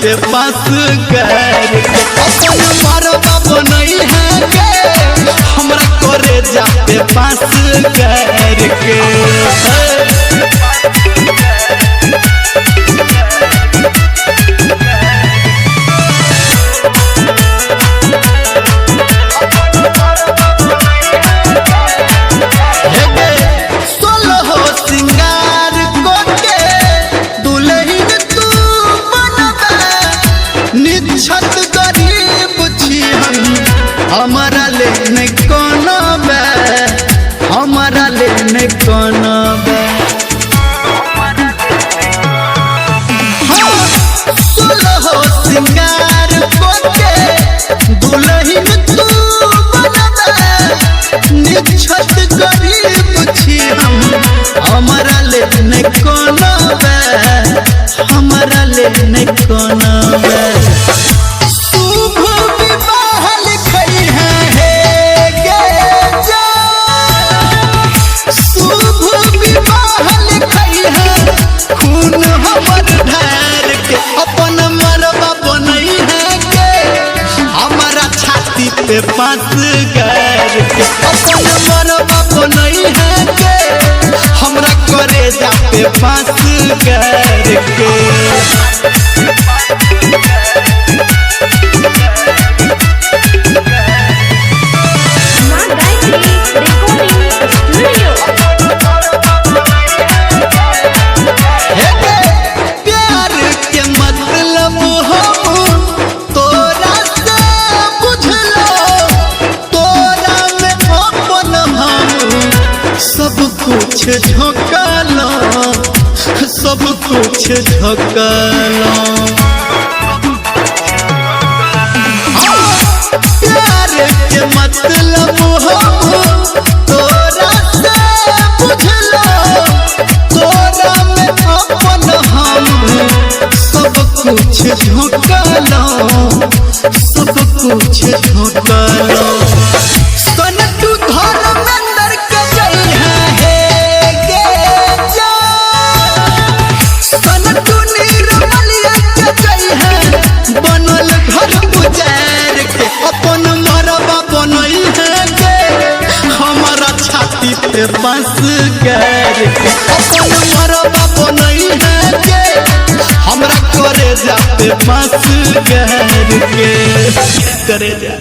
के पास कर अपन मरबा बनई है के हमरा करे जाते पास कर के हमारा लेने कोनो बे हमारा लेने कोनो बे हो सिंगार कोके दुल्हन तू बनबे निछत गरीब छी हम हमारा लेने कोनो बे हमारा लेने कोनो बे पे पास कर के अपन मरबा बनई है के हमरा करे जाते पास कर के कुछ झोंकालो सब कुछ झोंकालो प्यार के मतलब हो तोरा से बुझलो तोरा में अपन हम सब कुछ झोंकालो सब कुछ झोंकालो सनटू धर्मेंद्र के जई है बनल घर गुजार के अपन मरबा बनई है के हमारा छाती पे बस कर के अपन मरबा बनई है के हमरा करे जाते बस कर के करे जा।